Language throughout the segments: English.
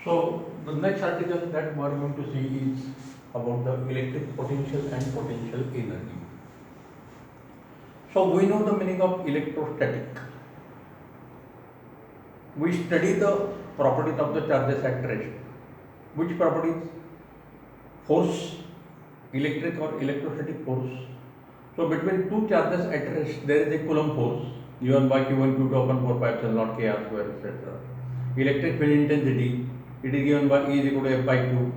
So the next article that we are going to see is about the electric potential and potential energy. So we know the meaning of electrostatic. We study the properties of the charges at rest. Which properties? Force, electric or electrostatic force. So between two charges at rest there is a Coulomb force given by Q1 Q2 upon 4 pi epsilon naught k r square etc. Electric field intensity, it is given by E is equal to F by Q,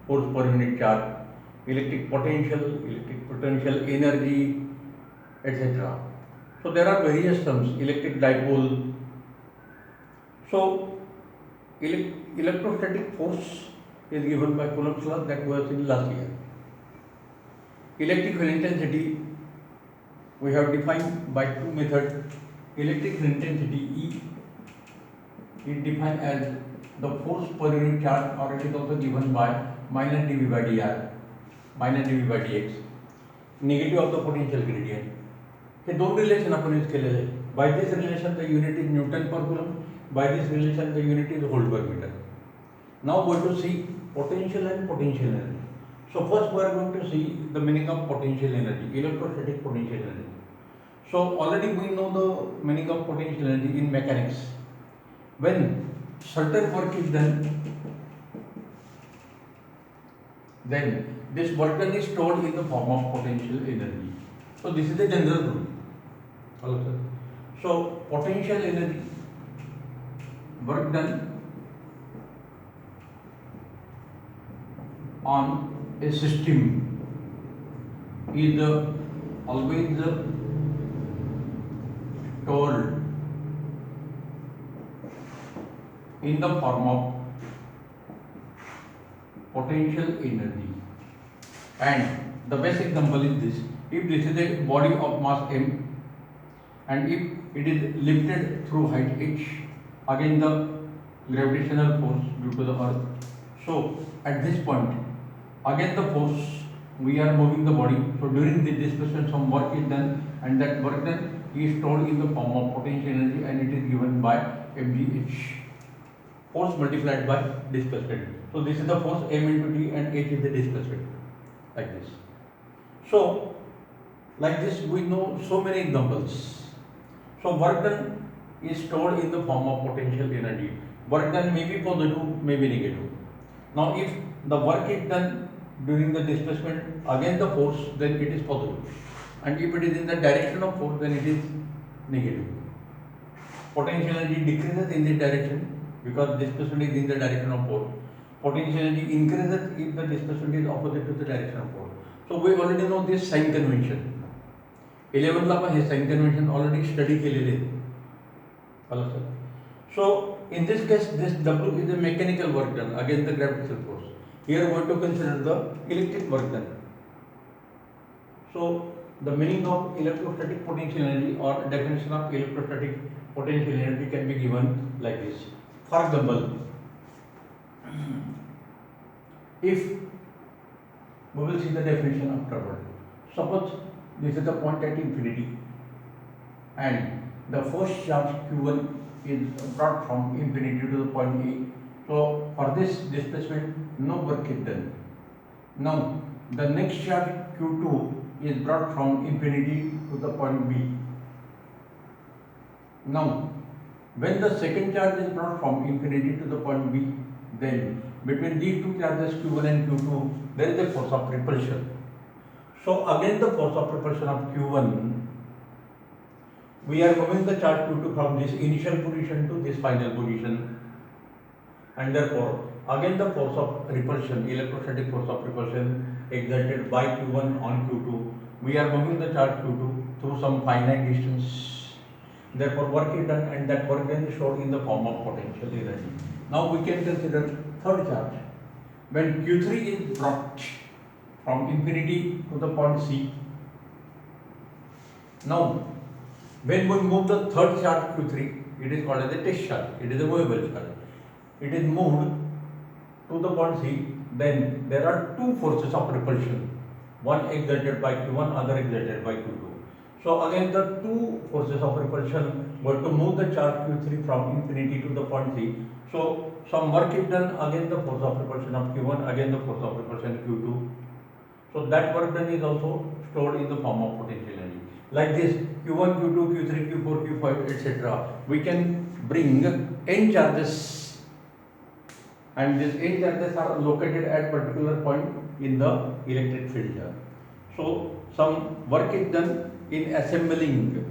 force per unit charge. Electric potential energy, etc. So there are various terms, electric dipole. So electrostatic force is given by Coulomb's law that we have seen last year. Electric field intensity we have defined by two methods. Electric field intensity E is defined as the force per unit charge, or it is also given by minus dV by dr minus dV by dx, negative of the potential gradient. हे दोन relation आपण use केलेले. By this relation the unit is newton per coulomb, by this relation the unit is volt per metre. Now we to see potential and potential energy. So first we are going to see the meaning of potential energy, electrostatic potential energy. So already we know the meaning of potential energy in mechanics. When certain work is done, then this work done is stored in the form of potential energy. So this is the general rule. Hello sir. So potential energy, work done on a system is always stored in the form of potential energy. And the best example is this: if this is a body of mass m and if it is lifted through height h against the gravitational force due to the earth, so at this point against the force we are moving the body. So during the displacement some work is done, and that work done is stored in the form of potential energy, and it is given by mgh, force multiplied by displacement. So this is the force m into t and h is the displacement, like this. So like this we know so many examples. So work done is stored in the form of potential energy. Work done may be positive, may be negative. Now if the work is done during the displacement against the force, then it is positive, and if it is in the direction of force, then it is negative. Potential energy decreases in this direction because displacement is in the direction of force. Potential energy increases if the displacement is opposite to the direction of force. So we already know this sign convention. 11 ला आपण हे sign convention already study केलेले. Hello sir. So in this case, this W is a mechanical work done against the gravitational force. Here we want to consider the electric work done. So the meaning of electrostatic potential energy or definition of electrostatic potential energy can be given like this. For example, if we will see the definition afterward. Suppose this is the point at infinity, and the first charge Q1 is brought from infinity to the point A. So for this displacement no work is done. Now the next charge Q2 is brought from infinity to the point B. Now when the second charge is brought from infinity to the point B, then between these two charges Q1 and Q2 there is a force of repulsion. So against the force of repulsion of Q1, we are moving the charge Q2 from this initial position to this final position, and therefore again the force of repulsion, electrostatic force of repulsion exerted by Q1 on Q2, we are moving the charge Q2 through some finite distance. Therefore work is done, and that work then is stored in the form of potential energy. Now we can consider third charge. When Q3 is brought from infinity to the point C, now when we move the third charge Q3, it is called as a test charge. It is a movable charge. It is moved to the point C. Then there are two forces of repulsion, one exerted by Q1, other exerted by Q2. So again the two forces of repulsion were to move the charge Q3 from infinity to the point C. So some work is done against the force of repulsion of Q1, against the force of repulsion Q2. So that work done is also stored in the form of potential energy. Like this, Q1, Q2, Q3, Q4, Q5, etc. We can bring n charges, and these n charges are located at particular point in the electric field. So some work is done in assembling.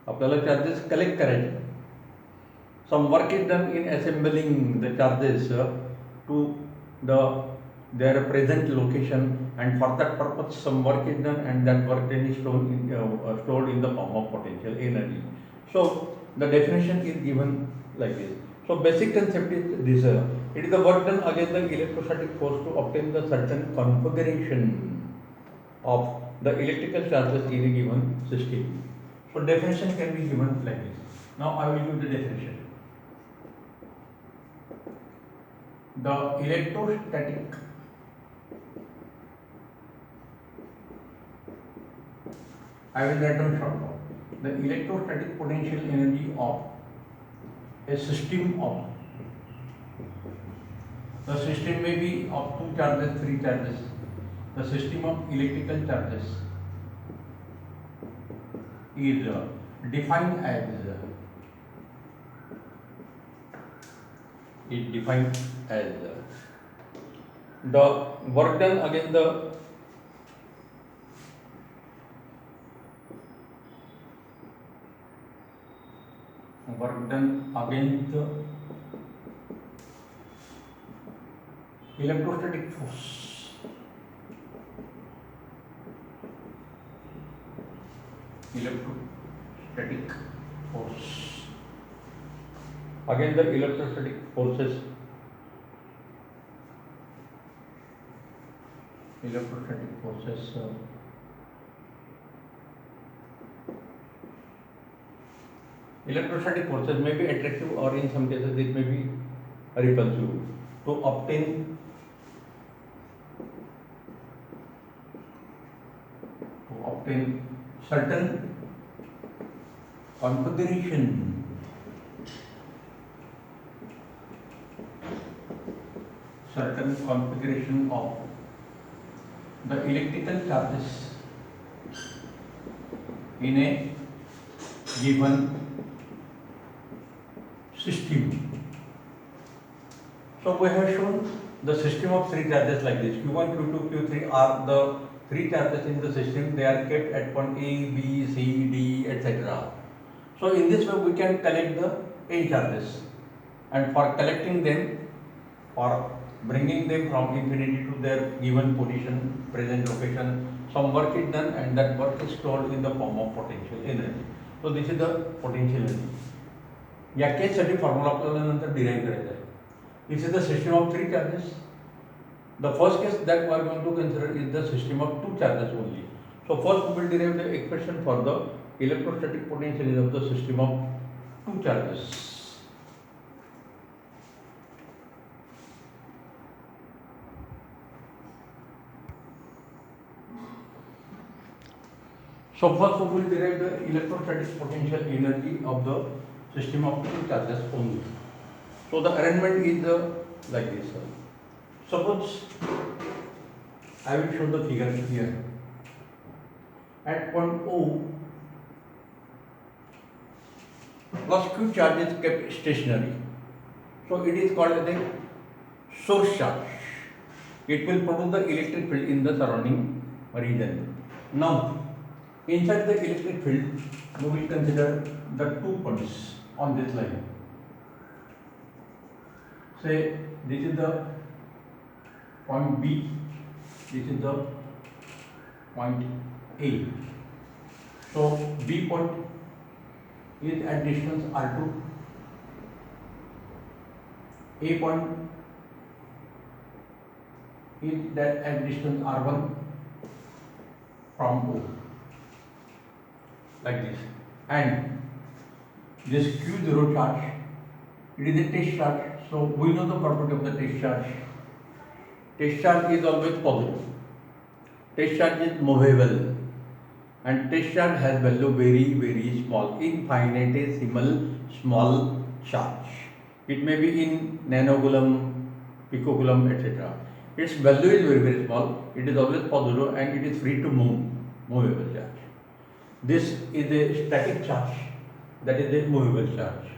आपल्याला charges collect करायचे. Some work is done in assembling the charges to their present location, and for that purpose some work is done, and that work then is stored in the form of potential energy. So the definition is given like this. So basic concept is this: it is the work done against the electrostatic force to obtain the certain configuration of the electrical charges in a given system. So definition can be given like this. Now I will give the definition. The electrostatic I will write down short form. The electrostatic potential energy of a system of, the system may be of 2 charges, 3 charges. The system of electrical charges is defined as the work done against the electrostatic force. Electrostatic force against the electrostatic forces. Electrostatic forces. Electrostatic forces may be attractive, or in some cases it may be repulsive. To obtain certain configuration of the electrical charges in a given system. So we have shown the system of 3 charges like this. Q1, Q2, Q3 are the 3 charges in the system. They are kept at point A, B, C, D, etc. So in this way we can collect the n charges, and for collecting them, for bringing them from infinity to their given position, present location, some work is done, and that work is stored in the form of potential energy. So this is the potential energy. या केससाठी formula आपल्याला नंतर derive करायचा आहे. This is the system of 3 charges. The first case that we are going to consider is the system of 2 charges only. So first we will derive the expression for the electrostatic potential of the system of 2 charges. So first we will derive the electrostatic potential energy of the system of 2 charges only. So the arrangement is like this. Suppose I will show the figure here. At point O, plus Q charge is kept stationary. So it is called as a source charge. It will produce the electric field in the surrounding region. Now, inside the electric field, we will consider the 2 points on this line. Say this is the point B, this is the point A. So B point is at distance R2, A point is that at distance R1 from O, like this. And this Q0 charge, it is a test charge. So we know the property of the test charge. Test charge is always positive. Test charge is movable, and test charge has value very small, infinitesimal small charge. It may be in nanocoulomb, picocoulomb, etc. Its value is very very small. It is always positive and it is free to move, movable charge. This is a static charge, that is a movable charge.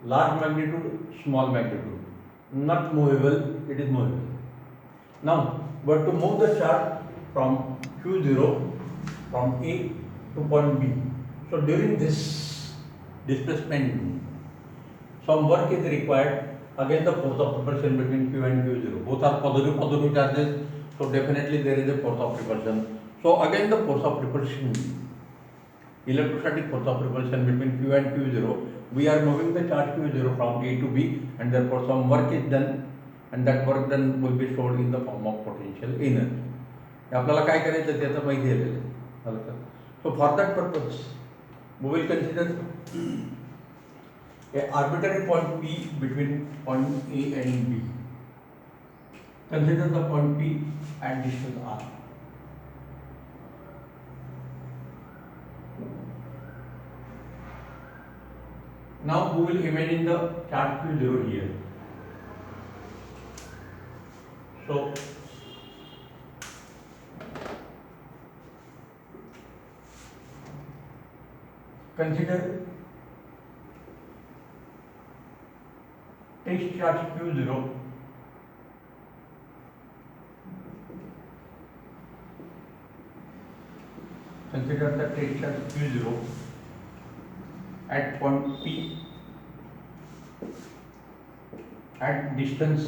Large magnitude, small magnitude, not movable, it is movable. Now, we have to move the charge from Q0 from A to point B. So during this displacement, some work is required. Again, the force of repulsion between Q and Q0. Both are positive charges, so definitely there is a force of repulsion. So again, the force of repulsion, electrostatic force of repulsion between Q and Q0. We are moving the charge Q0 from A to B, and therefore some work is done, and that work done will be stored in the form of potential energy. आपल्याला काय करायचं त्याचं माहिती आहे. So for that purpose, we will consider a arbitrary point P between point A and B. Consider the point P at distance r. Now we will imagine the charge Q0 here. So consider test charge Q0 consider the test charge Q0 at point P at distance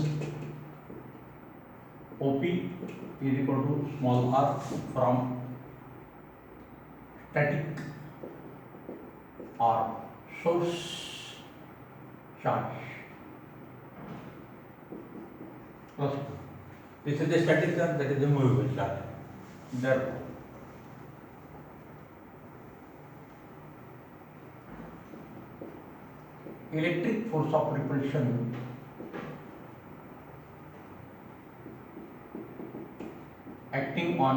OP is equal to small r from static R source charge plus this is the static charge, that is the movable charge. Therefore, electric force of repulsion acting on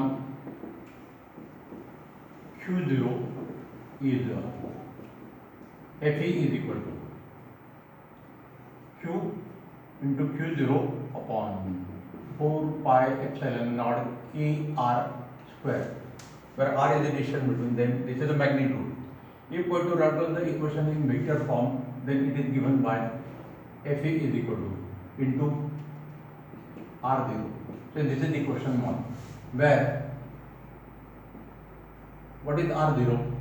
Q0 is Fe is equal to Q into Q0 upon 4 pi epsilon naught Kr square, where R is the distance between them. This is the magnitude. If we to write down the equation in vector form, then it is given by Fe is equal to into R0. So this is equation 1, where what is R0?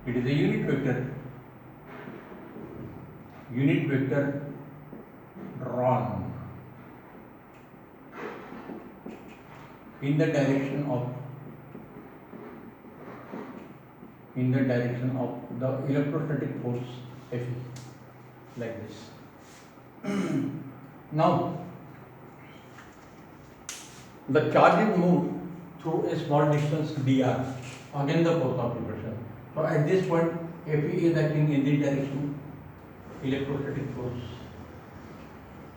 It is a unit vector drawn in the direction of the electrostatic force Fe, like this. Now the charge is moved through a small distance dr, again the force of repulsion. So at this point Fe is acting in this direction, electrostatic force,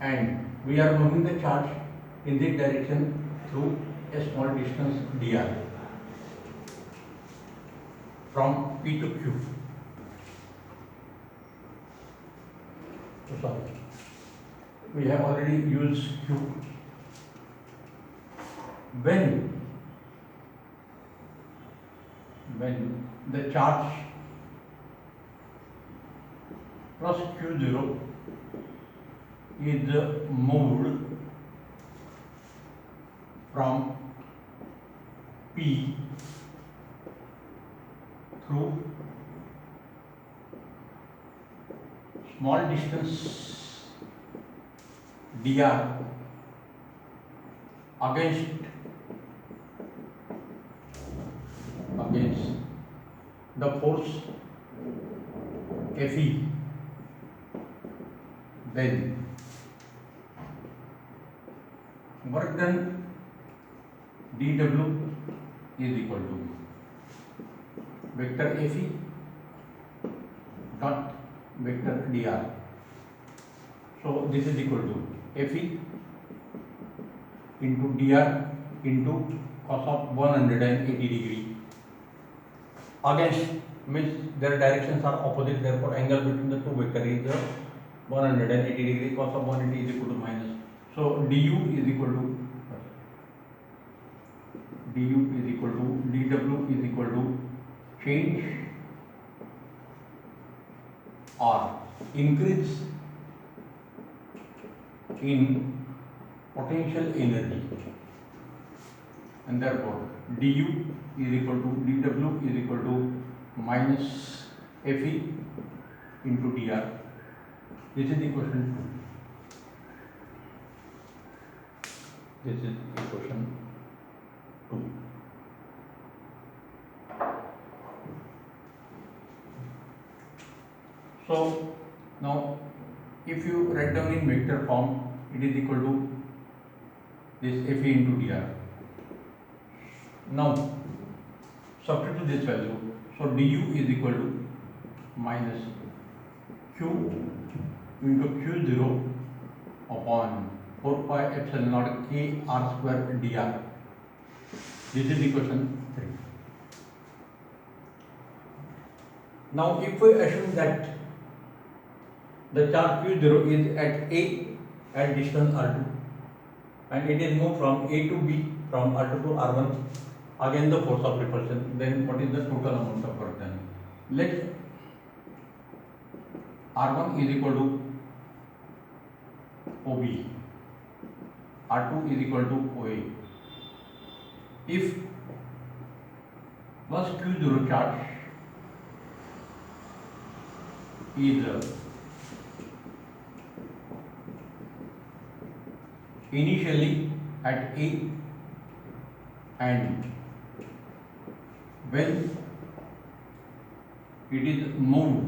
and we are moving the charge in this direction through a small distance dr from P to Q. So sorry, we have already used Q. When the charge plus Q0 is moved from P through small distance dr against the force Fe, then work done dW is equal to vector Fe dot vector dr. So this is equal to Fe into dr into cos of 180 degree. Against means their directions are opposite, therefore angle between the two vectors is 180 degree, cos of 180 is equal to minus. So du is equal to dw is equal to change or increase in potential energy, and therefore du is equal to dw is equal to minus Fe into dr. This is equation 2. This is equation 2. So now if you write down in vector form, it is equal to this Fe into dr. Now substitute this value. So du is equal to minus q into q0 upon 4 pi epsilon naught k r square dr. This is equation 3. Now if we assume that the charge q0 is at A at distance r2 and it is moved from A to B, from r2 to r1, again the force of repulsion, then what is the total amount of work done? Let r1 is equal to OB, r2 is equal to OA. If plus q0 charge is initially at A and when it is moved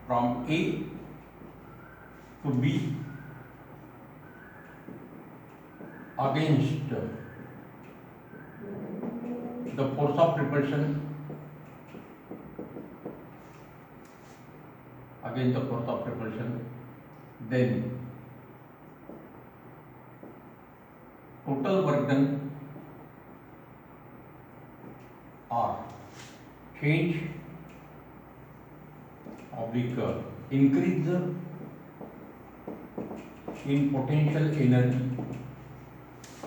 from A to B against the force of repulsion, then total work done or change oblique increase in potential energy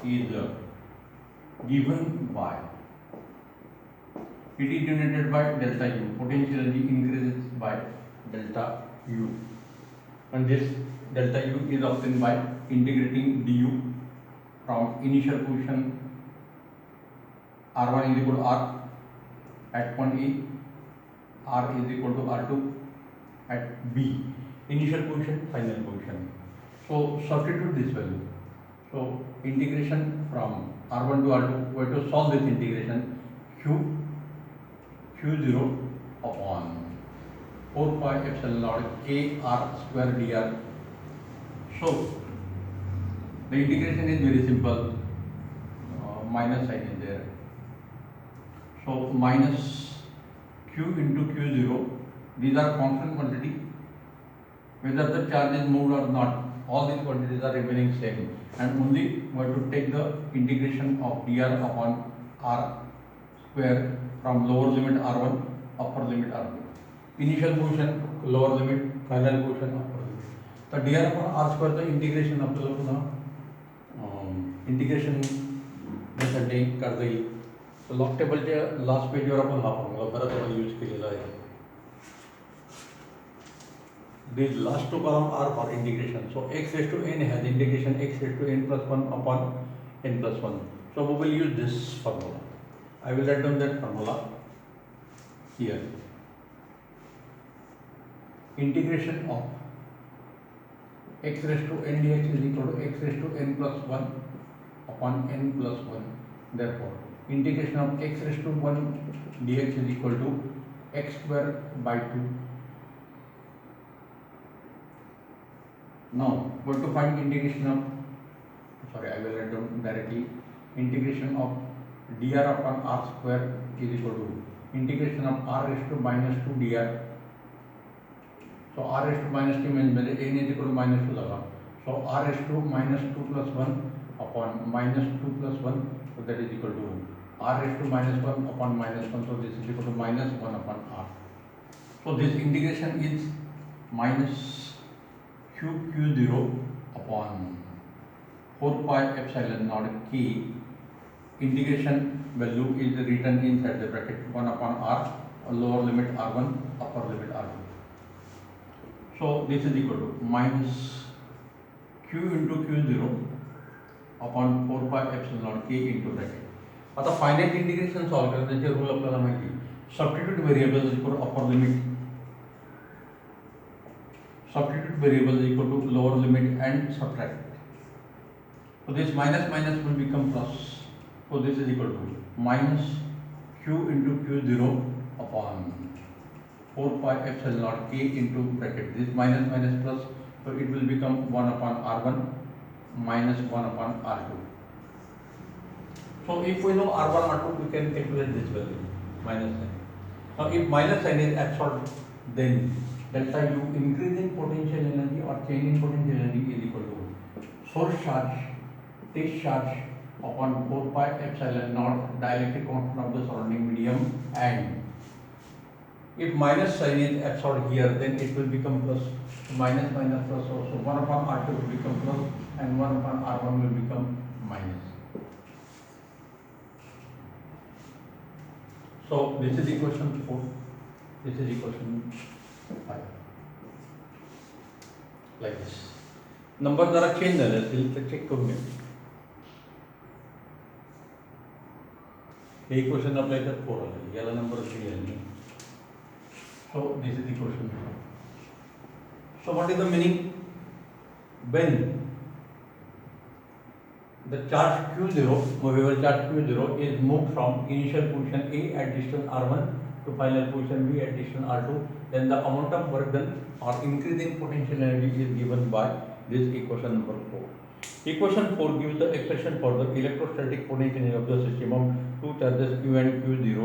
is given by, it is denoted by delta U. Potential energy increases by delta U, and this delta U is obtained by integrating du from initial position r1 is equal to r at point A, r is equal to r2 at B, initial position, final position. So substitute this value. So integration from r1 to r2, we have to solve this integration. q0 upon 4 pi epsilon naught k r square dr. So the integration is very simple, minus sign is there. So minus q into q0, these are constant quantity. Whether the charge is moved or not, all these quantities are remaining same, and only we have to take the integration of dr upon r square from lower limit r1 upper limit r2. Initial position lower limit, final position upper limit. तर dr upon r square चं integration आपल्याला पुन्हा integration साठी करता येईल. तर log टेबलच्या last पेजवर आपण हा फॉर्म्युला बराच वेळा यूज केलेला आहे. These last two columns are for integration. So x raised to n has integration x raised to n plus 1 upon n plus 1. So we will use this formula. I will write down that formula here. Integration of x raised to n dx is equal to x raised to n plus 1 upon n plus 1. Therefore, integration of x raised to 1 dx is equal to x square by 2. Now, we have to find integration of, sorry, I will write down directly. Integration of dr upon r square is equal to integration of r raised to minus 2 dr. So r raised to minus 2 means n is equal to minus 2 लगा. So r raised to minus 2 plus 1 upon minus 2 plus 1, so that is equal to r raised to minus 1 upon minus 1, so this is equal to minus 1 upon r. So this integration is minus q0 upon 4 pi epsilon naught k. Integration value is written inside the bracket 1 upon r, lower limit r1, upper limit r2. So this is equal to minus q into q0 upon 4 pi epsilon naught k into bracket. आता finite integration solve करण्याचे rule आपल्याला माहिती. Substitute variable is equal to upper limit, substitute variable is equal to lower limit and subtract. So this minus minus will become plus. So this is equal to minus q into q0 upon 4 pi epsilon naught k into bracket. This minus minus plus, so it will become 1 upon r1 minus 1 upon r2. So if we know r1 r2, we can calculate this value minus sign. Now if minus sign is absorbed, then delta U, increase in potential energy or change in potential energy, is equal to source charge, test charge upon 4 pi epsilon naught dielectric constant of the surrounding medium. And if minus sign is absorbed here, then it will become plus. Minus minus plus, also 1 upon r2 will become plus and 1 upon r1 will become minus. So this is equation 4, this is equation 5, like this. Number जरा change झाले असतील तर check करून घ्या. हे equation आपल्या याच्यात 4 आले, याला नंबर 3 आले. So this is equation 4. So what is the meaning? When the charge q0, movable charge q0, is moved from initial position A at distance r1 to final position B at distance r2, then the amount of work done or increase in potential energy is given by this equation number 4. Equation 4 gives the expression for the electrostatic potential energy of the system of two charges q and q0.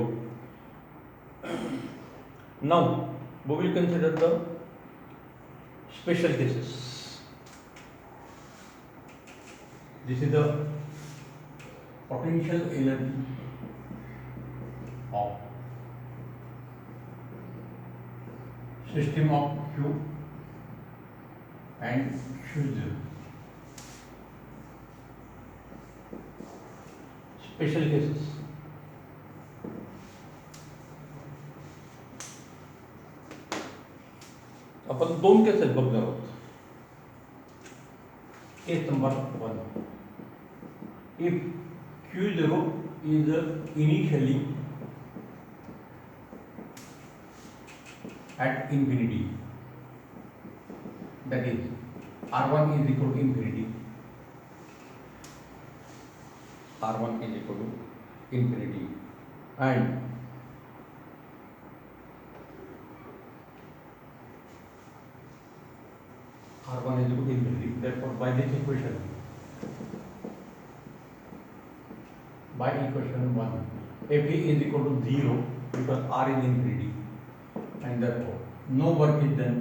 Now we will consider the special cases. This is the potential energy of system of Q and Q0. Special cases. अपन दोन cases बघणार आहोत. Case number 1. If Q0 is initially at infinity, that is R1 is equal to infinity, R1 is equal to infinity, and R1 is equal to infinity. Therefore, by this equation, by equation 1, Fe is equal to 0 because R is infinity, and therefore no work is done.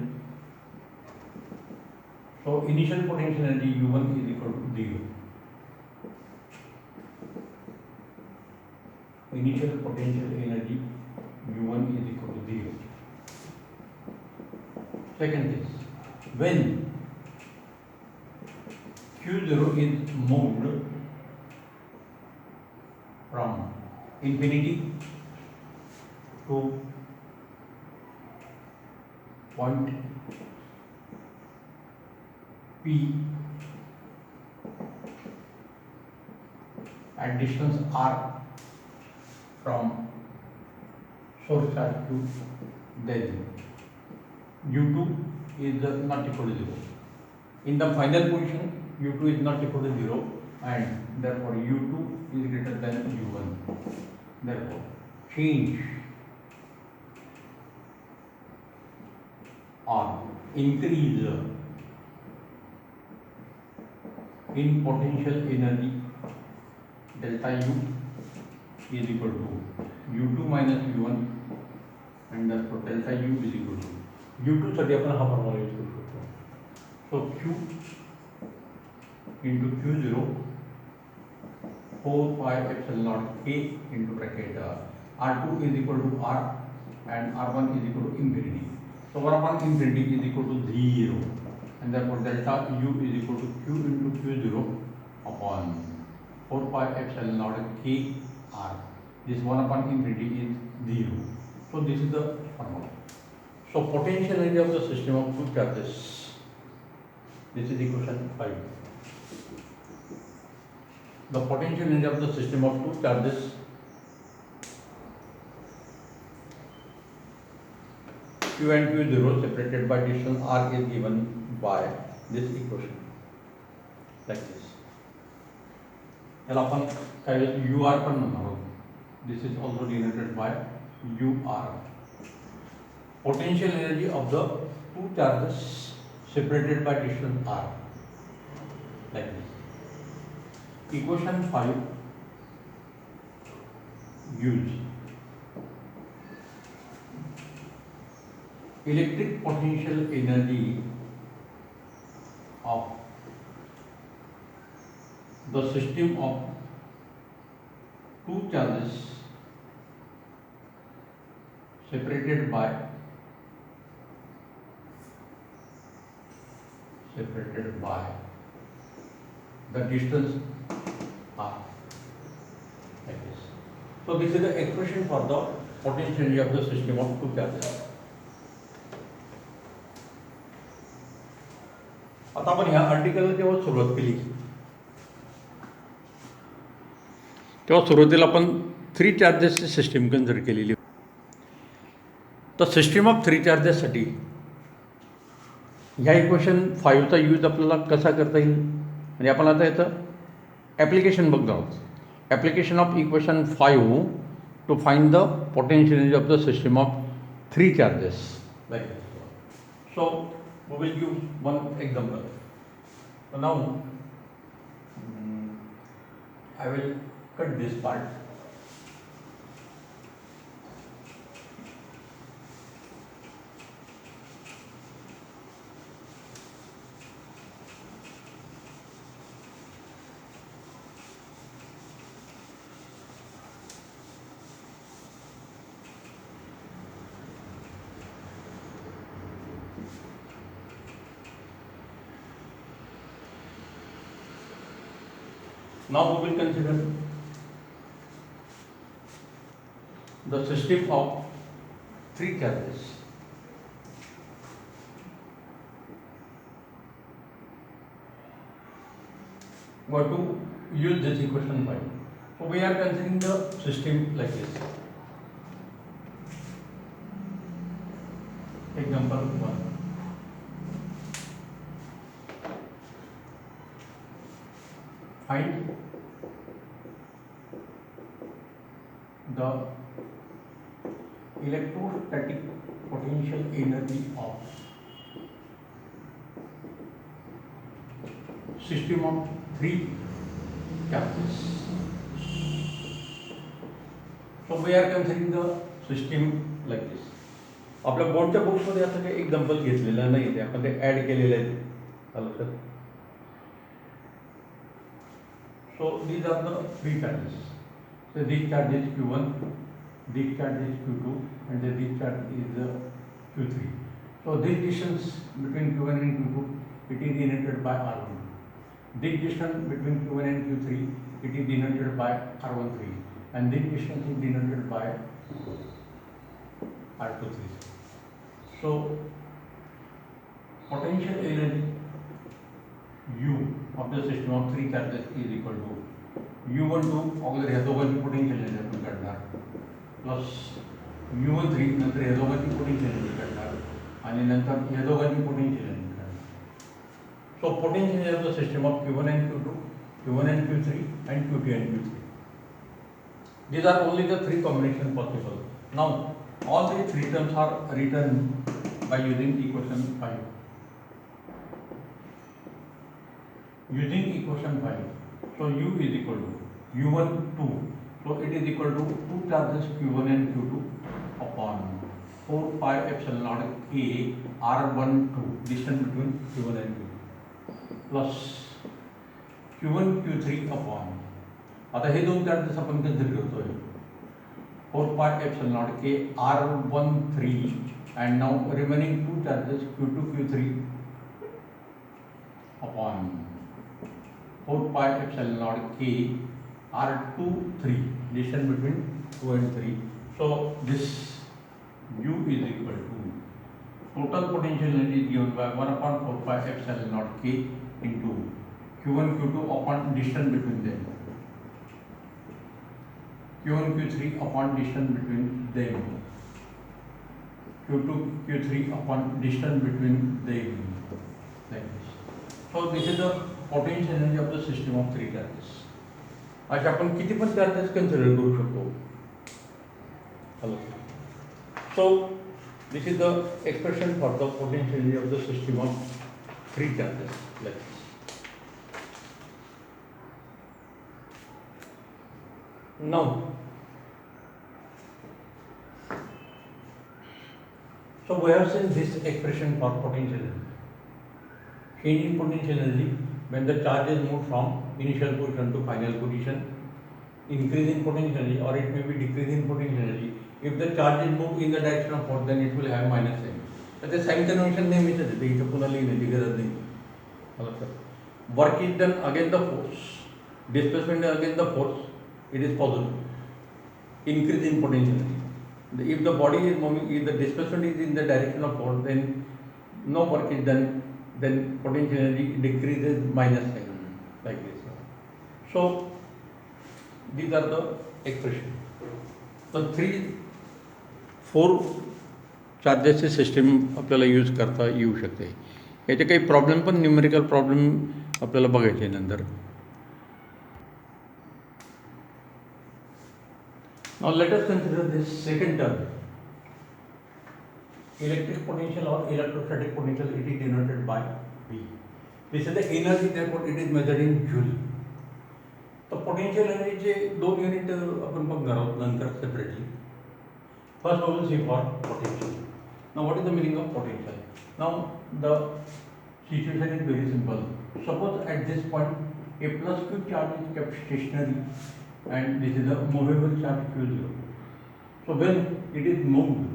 So initial potential energy U1 is equal to 0. Initial potential energy U1 is equal to 0. Second is, when Q0 is moved from infinity to point P at distance r from source charge Q, then U2 is not equal to 0. In the final position, U2 is not equal to 0, and therefore U2 is greater than U1. Therefore, change or increase in potential energy delta U is equal to U2 minus U1, and therefore delta U is equal to U2 साठी आपण हा formula use करू शकतो. So Q into Q0 4 pi epsilon naught k into bracket R2 is equal to R and R1 is equal to infinity. So 1 upon infinity is equal to 0, and therefore delta U is equal to Q into Q0 upon 4 pi epsilon naught K R. This 1 upon infinity is 0. So this is the formula. So potential energy of the system of two charges. This is equation 5. The potential energy of the system of two charges Q and Q0 separated by distance R is given by this equation, like this. याला आपण काय UR पण म्हणणार आहोत. This is also denoted by UR. Potential energy of the two charges separated by distance R, like this. Equation 5 use electric potential energy of the system of two charges separated by the distance r, like this. So this is the expression for the potential energy of the system of two charges. आता आपण ह्या आर्टिकलला जेव्हा सुरुवात केली तेव्हा सुरुवातीला आपण 3 चार्जेसची system consider केलेली. तर सिस्टीम ऑफ 3 चार्जेससाठी ह्या इक्वेशन 5चा यूज आपल्याला कसा करता येईल म्हणजे आपण आता याचं ॲप्लिकेशन बघणार आहोत. Application of equation 5 to find the potential energy of the system of 3 charges, like this. So we will give one example. So now I will cut this part. Now we will consider the system of 3 charges. We have to use this equation 5. So we are considering the system like this. Example 1. Find the electrostatic potential energy of system of 3 charges. So we are considering the system like this. आपल्या बोर्डच्या बुक्समध्ये असं काही example घेतलेलं नाही, ते आपण ते add केलेलं आहे. आलं sir. So these are the 3 charges. So this charge is Q1, this charge is Q2, and this charge is Q3. So this distance between Q1 and Q2, it is denoted by R1. This distance between Q1 and Q3, it is denoted by R13, and this distance is denoted by R23. So potential energy U of the system of 3 charges is equal to U12 अगोदर ह्या दोघांची potential energy आपण काढणार plus U13 नंतर ह्या दोघांची potential energy काढणार आणि नंतर ह्या दोघांची पोटेन्शियल एनर्जी काढणार. So potential energy of the system of Q1 and Q2, Q1 and Q3, and Q2 and Q3. These are only the 3 combinations possible. Now all these 3 terms are written by using equation 5. Using equation 5, so U is equal to U1 2, so it is equal to 2 charges Q1 and Q2 upon 4 pi epsilon naught K R12 distance between Q1 and Q2 plus Q1 Q3 upon, आता हे दोन charges आपण consider करतोय 4 pi epsilon naught K R13, and now remaining two charges Q2 Q3 upon 4 pi epsilon naught K R2 3, distance between 2 and 3. So this U is equal to total potential energy given by 1 upon 4 pi epsilon naught K into Q1 Q2 upon distance between them, Q1 Q3 upon distance between them, Q2 Q3 upon distance between them, like this. So this is the potential energy of the system of three charges. अशा आपण किती पण charges consider करू शकतो. Hello. So this is the expression for the potential energy of the system of three charges, like this. Now, so we have seen this expression for potential energy. Change in potential energy when the charge is moved from initial position to final position, increase in potential energy, or it may be decrease in potential energy. If the charge is moved in the direction of force, then it will have minus sign. तर ते sign convention नेहमीच आहे, ते इथं पुन्हा लिहिण्याची गरज नाही. Work is done against the force, displacement against the force, it is positive. Increase in potential energy. If the body is moving, if the displacement is in the direction of force, then no work is done. Then potential energy decreases minus sign, like this. So these are the expressions. So 4 चार्जेसचे system आपल्याला use करता येऊ शकते. याचे काही problem पण numerical problem आपल्याला बघायचे नंतर. Now let us consider this second term. Electric potential or electrostatic potential, it is denoted by V. This is the energy, therefore it is measured in joule. तो potential energy चे 2 unit आपण बघणार आहोत नंतर separately. First we will see for potential. Now what is the meaning of potential? Now the situation is very simple. Suppose at this point a plus Q charge is kept stationary and this is a movable charge Q0. So when it is moved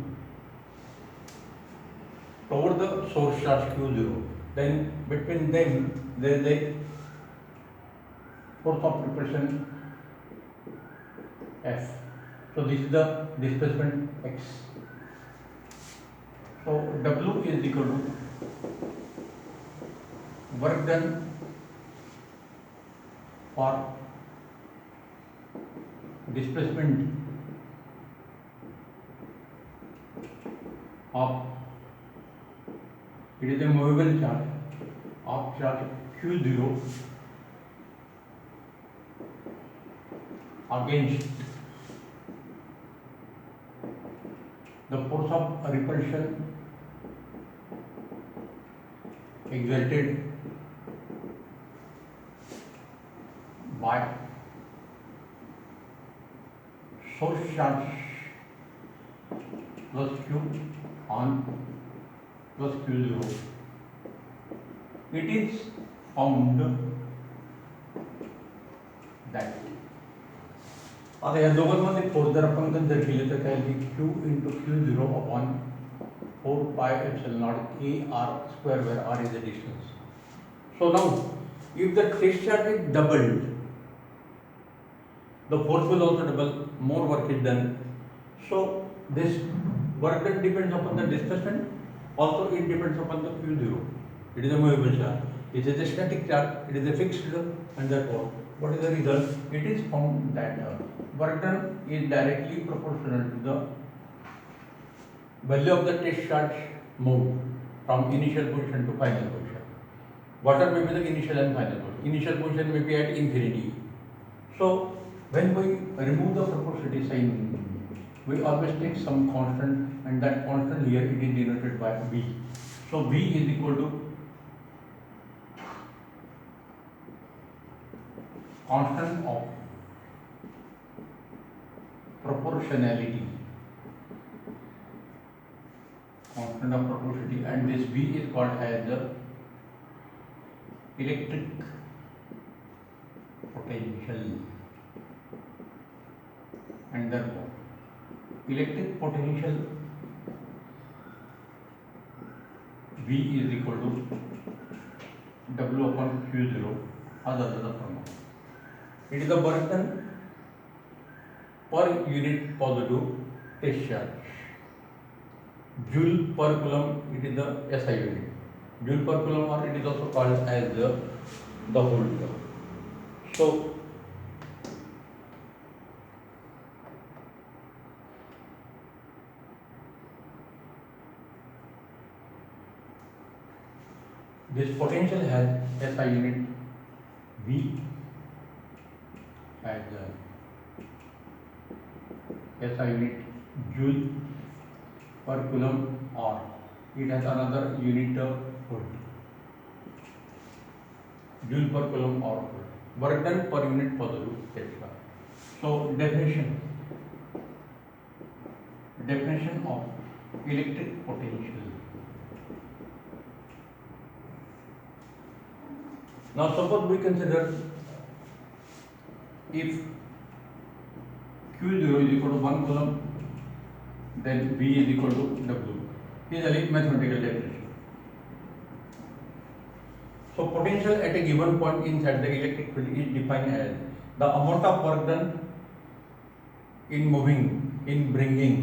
toward the source charge Q0, then between them there is a force of repulsion F. So this is the displacement X. So W is equal to work done for displacement of, it is a movable charge of charge Q0 against the force of repulsion exerted by source charge plus Q on plus Q0. It is found that आता या दोघांमध्ये force जर आपण consider केले तर काय Q into Q0 upon 4 pi epsilon naught K R square, where R is the distance. So now if the test charge is doubled, the force will also double, more work is done. So this work done depends upon the displacement, also it depends upon the Q0. It is a movable charge. It is a static charge, it is a fixed, and therefore what is the result? It is found that work done is directly proportional to the value of the test charge moved from initial position to final position. Whatever may be the initial and final position. Initial position may be at infinity. So when we remove the proportionality sign, we always take some constant, and that constant here it is denoted by V. So V is equal to constant of proportionality. Constant of proportionality, and this V is called as the electric potential, and therefore electric potential V is equal to W upon Q0 as the formula. It is the work done per unit positive test charge. Joule per coulomb, it is the SI unit. Joule per coulomb, or it is also called as the volt. So this potential has SI unit V as the SI unit joule per coulomb, or it has another unit of volt. Joule per coulomb or volt. Work done per unit positive test charge. So definition of electric potential. Now suppose we consider if Q0 is equal to 1 coulomb, then V is equal to W. This is a mathematical definition. So potential at a given point inside the electric field is defined as the amount of work done in moving, in bringing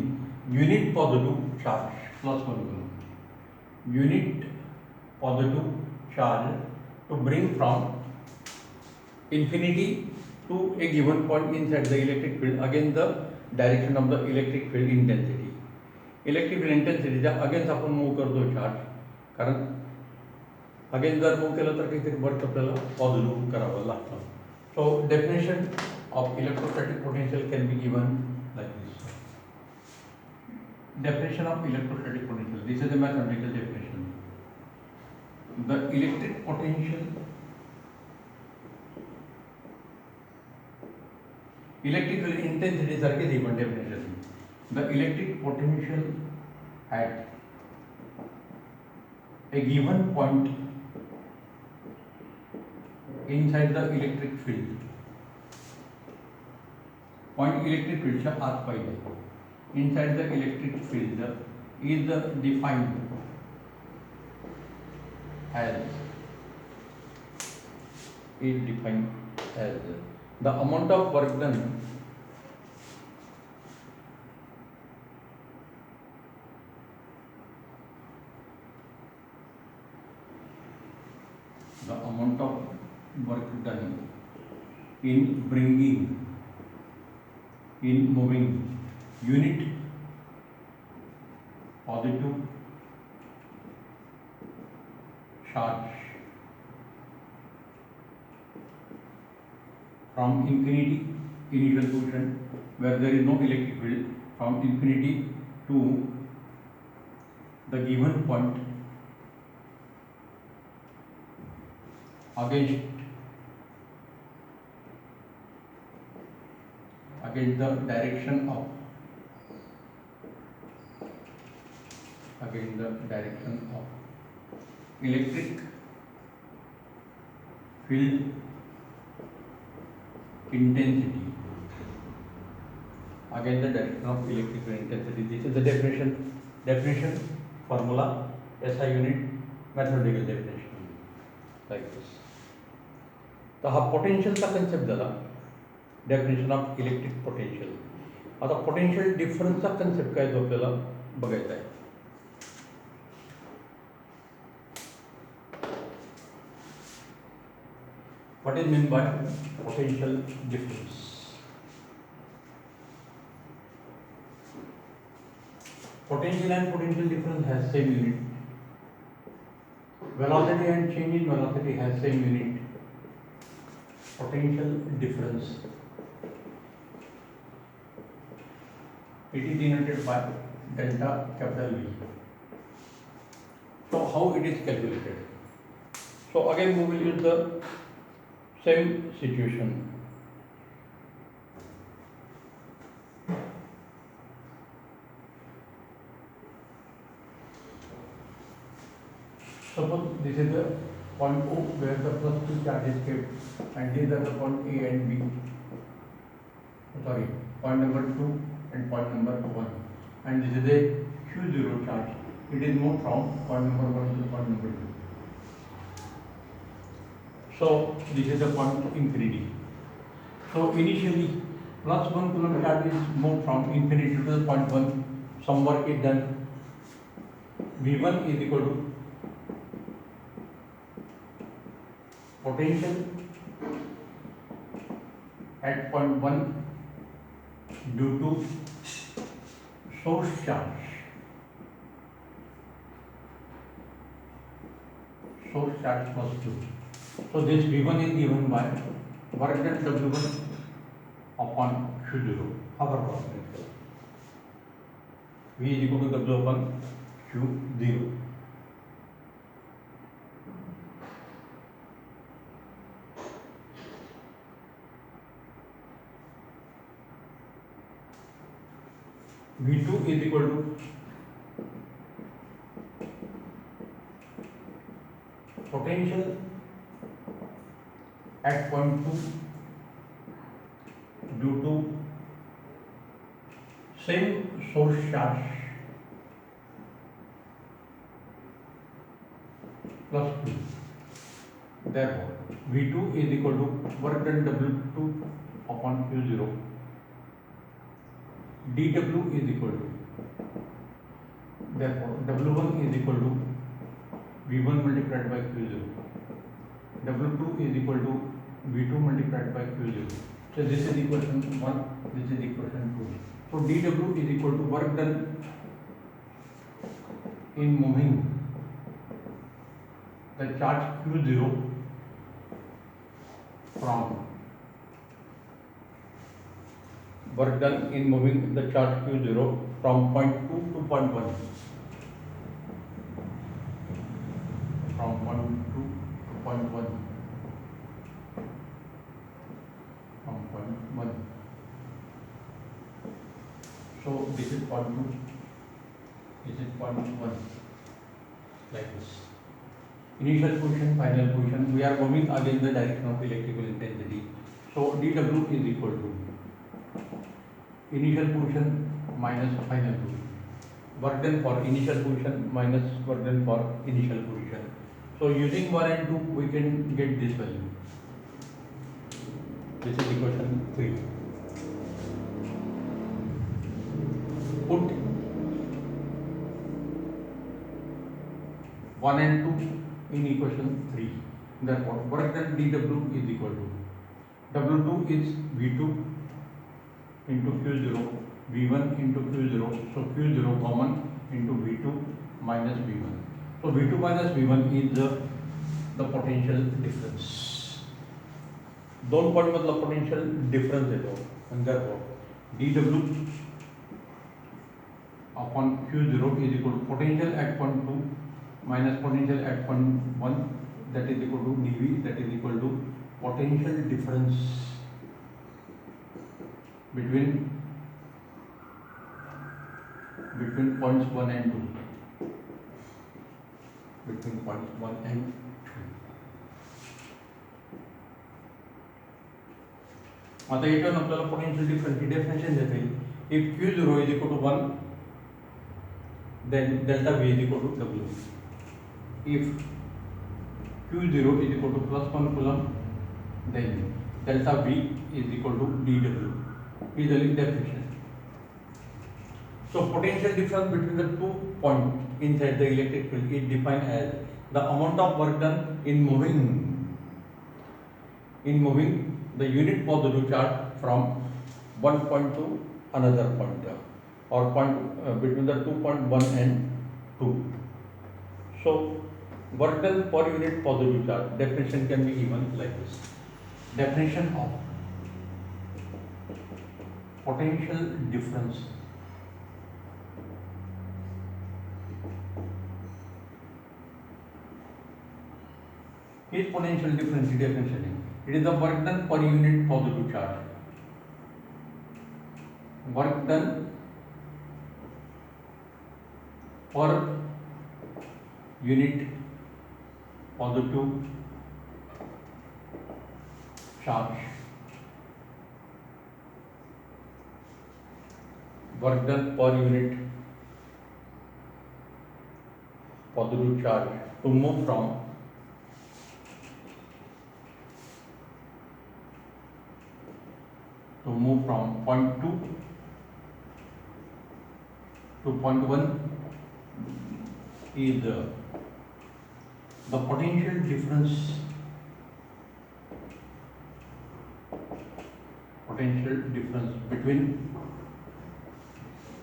unit positive charge plus 1 coulomb. Unit positive charge to bring from infinity to a given point inside the electric field against the direction of the electric field intensity. Electric field intensity च्या against आपण move करतो charge, कारण against जर move केलं तर काहीतरी work आपल्याला positive करावं लागतं. So definition of electrostatic potential can be given like this. Definition of electrostatic potential. This is a mathematical definition. The electric potential electrical intensity सारखी थी पण definition. The electric potential at a given point inside the electric field. Point electric field च्या आत पाहिजे. Inside the electric field is defined as the amount of work done in bringing, in moving unit positive charge from infinity initial position where there is no electric field, from infinity to the given point against the direction of electric field intensity. Again the direction of electric field intensity. This is the definition formula, SI unit, mathematical definition like this. तो हा पोटेन्शियलचा concept झाला, definition of electric potential. आता potential डिफरन्सचा concept काय तो आपल्याला बघायचा आहे. What is meant by potential difference? Potential and potential difference has same unit. Velocity and change in velocity has same unit. Potential difference, it is denoted by delta capital V. So how it is calculated? So again we will use the same situation. Suppose this is the point O where the first two charges kept, and these are the point A and B. Sorry, point number 2 and point number 1, and this is a Q0 charge. It is moved from point number 1 to point number 2. So this is the point infinity. So initially plus 1 coulomb charge is moved from infinity to the point 1. Some work is done. V1 is equal to potential at point 1 due to source charge. Source charge plus 2. So this V1 is given by work done W1 upon Q0. However, V is equal to W upon Q0. V2 is equal to potential at point 2 due to same source charge plus 2. Therefore, V2 is equal to work done W2 upon Q0. dW is equal to, therefore W1 is equal to V1 multiplied by Q0. W2 is equal to V2 multiplied by Q0. So this is equation 1, this is equation 2. So dW is equal to work done in moving the charge Q0 from work done in moving the charge Q0 from point 2 to point 1. From point 2 to point 1. From point 1. So this is point 2. This is point 1. Like this. Initial position, final position. We are moving against the direction of electrical intensity. So dW is equal to initial position minus final position. Work done for initial position minus work done for initial position. So using 1 and 2 we can get this value. This is equation 3. Put 1 and 2 in equation 3. Therefore work done dW is equal to W2 is V2 into Q0, V1 into Q0, so Q0 common into V2 minus V1. So V2 minus V1 is the potential difference. दोनों point मतलब potential difference है तो and therefore dW upon Q0 is equal to potential at point 2 minus potential at point 1, that is equal to dV, that is equal to potential difference between points 1 and 2. Between points 1 and 2. आता याच्यावर आपल्याला potential difference definition देता येईल. If Q0 is equal to 1, then delta V is equal to W. If Q0 is equal to plus 1 coulomb, then delta V is equal to dW. Is the definition. So potential difference between the 2 points inside the electric field is defined as the amount of work done in moving the unit positive charge from one point to another point, or point between the 2.1 and 2. So work done per unit positive charge definition can be given like this. Definition of potential difference is potential difference definition. It is the work done per unit positive charge. Work done per unit positive charge work done per unit positive charge to move from point 2 to point 1 is the potential difference between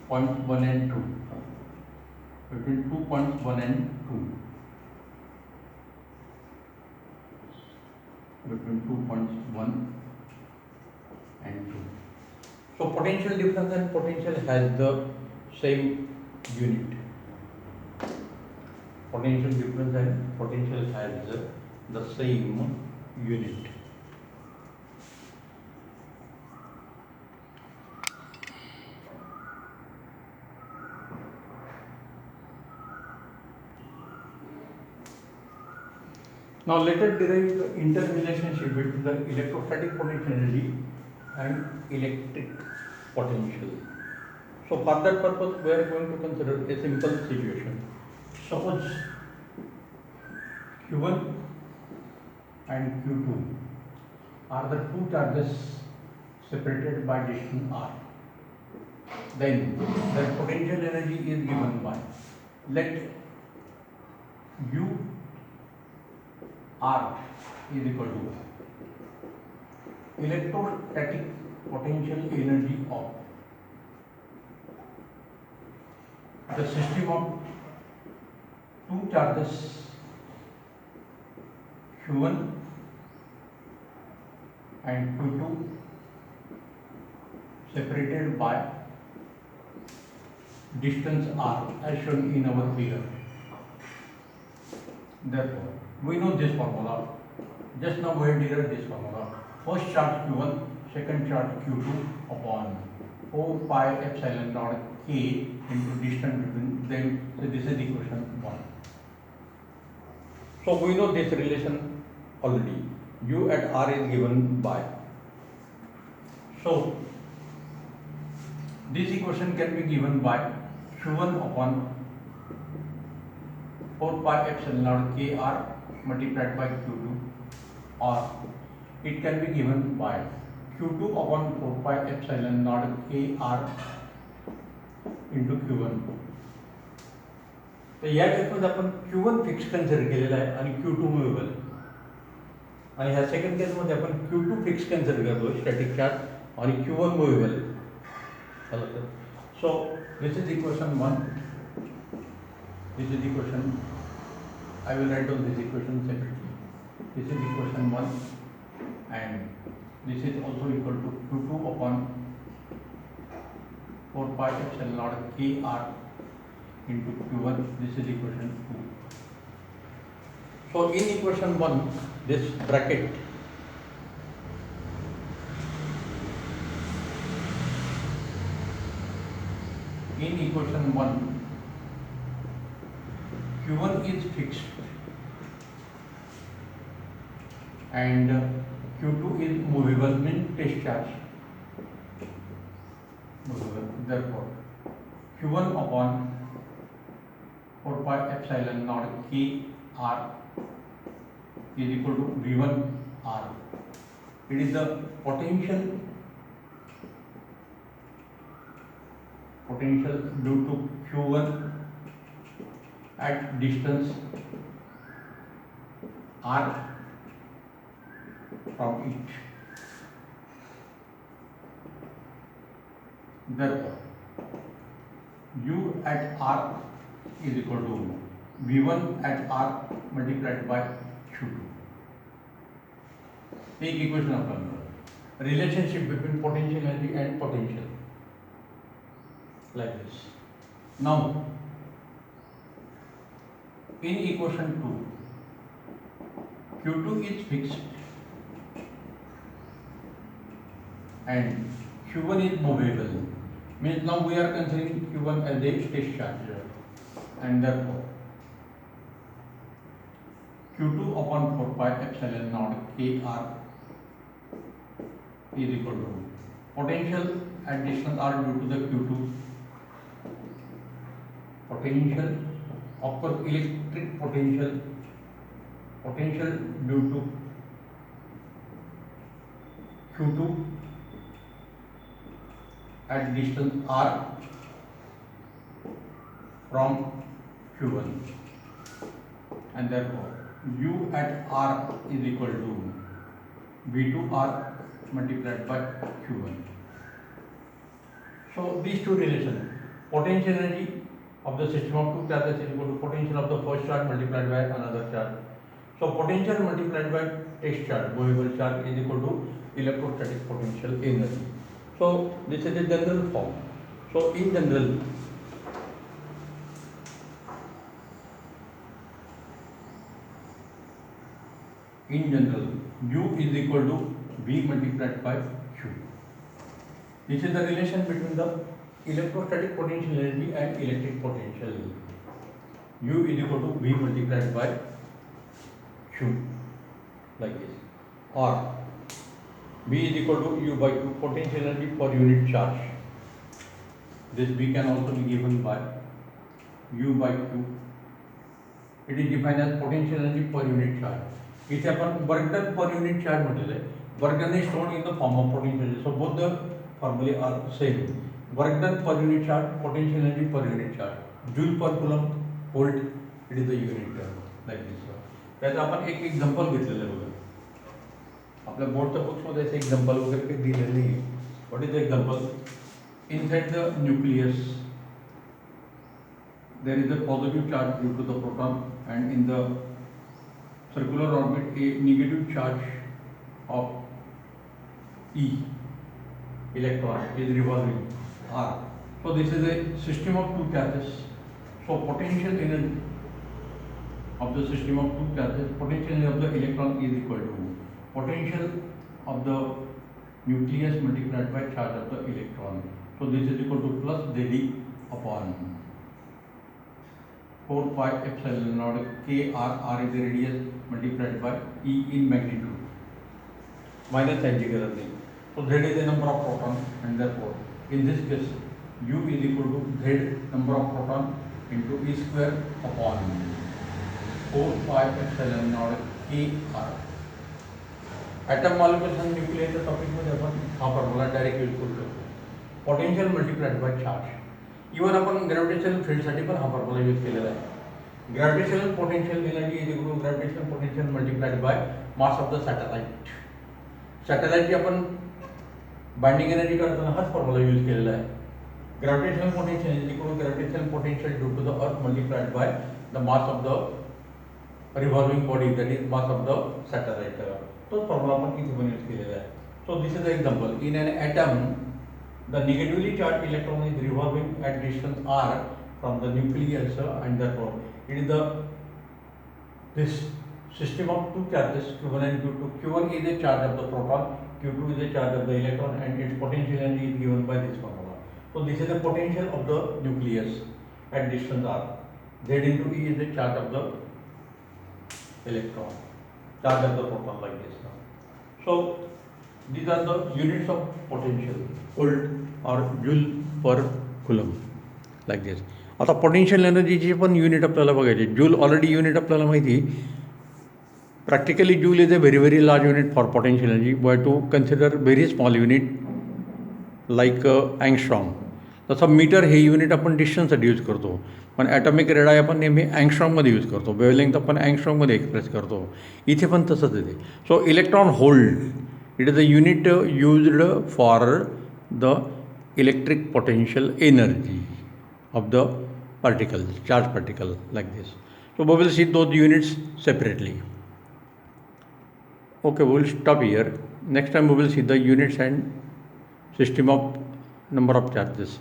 point 1 and 2, between 2 points 1 and 2, between 2 points 1 and 2. So potential difference and potential has the same unit. Potential difference and potential has the same unit. Now let us derive the interrelationship between the electrostatic potential energy and electric potential. So for that purpose we are going to consider a simple situation. Suppose Q1 and Q2 are the two charges separated by distance r. Then the potential energy is given by, let U R is equal to electrostatic potential energy of the system of two charges Q1 and Q2 separated by distance r as shown in our figure. Therefore, we know this formula. Just now we have derived this formula. First charge Q1, second charge Q2 upon 4 pi epsilon naught k into distance between them. So this is equation 1. So we know this relation already. U at R is given by. So this equation can be given by Q1 upon 4 pi epsilon naught k R multiplied by Q2, or it can be given by Q2 upon 4 pi epsilon naught k R into Q1. तर या केसमध्ये आपण Q1 fix consider केलेला आहे आणि Q2 movable, आणि ह्या second केसमध्ये आपण Q2 फिक्स कन्सिडर करतो स्टॅटिक चार्ज आणि Q1 मुव्हेबल आहे. So this is equation 1. This is equation. I will write down this equation separately. This is equation 1, and this is also equal to Q2 upon 4 pi epsilon naught k R into Q1. This is equation 2. So in equation 1, this bracket in equation 1, Q1 is fixed and Q2 is movable, means test charge movable. Therefore, Q1 upon 4 pi epsilon naught k R is equal to V1 R. It is the potential due to Q1 at distance R from it. Therefore, U at R is equal to V1 at R multiplied by Q2. एक equation आपण relationship between potential energy and potential like this. Now, in equation 2, Q2 is fixed and Q1 is movable. Means now we are considering Q1 as a test charge, and therefore Q2 upon 4 pi epsilon naught k R is equal to potential at distance r due to the Q2 potential. Of course, electric potential due to Q2 at distance r from Q1, and therefore U at r is equal to V2R multiplied by Q1. So these two relations, potential energy of the system of two charges is equal to potential of the first charge multiplied by another charge. So potential multiplied by test charge, movable charge, is equal to electrostatic potential energy. So this is the general form. So in general, U is equal to V multiplied by Q. This is the relation between the electrostatic potential energy and electric potential. U is equal to V multiplied by Q, like this. Or V is equal to U by Q, potential energy per unit charge. This V can also be given by U by Q. It is defined as potential energy per unit charge. इथे आपण work done per unit charge म्हटलेलं आहे. Work done is stored in the form of potential. So both the फॉर्म्युले are same. Work done per unit charge, potential energy per unit charge, joule per coulomb volt, it is the unit term, like this. त्याचं आपण एक example घेतलेलं आहे बघा. आपल्या बोर्डच्या बुक्समध्ये असं example वगैरे काही दिलेलं नाही. What is the example? Inside the nucleus there is a positive charge due to the proton, and in the circular orbit a negative charge of E electron is revolving R. So this is a system of two charges. So potential energy of the system of two charges, potential energy of the electron is equal to potential of the nucleus multiplied by charge of the electron. So this is equal to plus Zd upon 4 pi epsilon naught k r. R is the radius multiplied by E in magnitude minus sign की गरज नहीं. So Z is the number of proton, and therefore in this case U is equal to Z number of proton into E square upon 4 pi epsilon naught k r. Atom molecules and nuclei च्या topic मध्ये आपण हा formula direct use करू शकतो. Potential multiplied by charge. Even आपण gravitational फील्डसाठी पण हा फॉर्म्युला यूज केलेला आहे. Gravitational potential energy is equal to gravitational potential multiplied by mass of the satellite. सॅटेलाइटची आपण बाइंडिंग एनर्जी काढताना हाच फॉर्म्युला यूज केलेला आहे. Gravitational potential is equal to gravitational potential due to the earth multiplied by the mass of the revolving body, that is mass of the satellite. तोच formula आपण इथे पण यूज केलेला आहे. So this is the example. In an atom the negatively charged electron is revolving at distance r from the nucleus, and therefore it is this system of two charges Q1 and Q2. Q1 is a charge of the proton, Q2 is a charge of the electron, and its potential energy is given by this formula. So this is the potential of the nucleus at distance r. Z into E is the charge of the electron, charge of the proton, like this. So these are the units of potential, volt or joule per coulomb, like this. आता potential एनर्जीची पण unit आपल्याला बघायचे. Joule already unit आपल्याला माहिती. Practically joule is a very very large unit for potential energy, but to consider very small unit like angstrom. तसं metre हे unit आपण डिस्टन्ससाठी यूज करतो, पण ॲटॉमिक रेडाय आपण नेहमी अँगस्ट्रॉममध्ये यूज करतो. वेवलेंथ आपण अँगस्ट्रॉममध्ये एक्सप्रेस करतो. इथे पण तसंच येते. सो electron hold, it is a unit used for the electric potential energy of the particle, charge particle, like this. So we will see those units separately. Okay, we will stop here. Next time we will see the units and system of number of charges.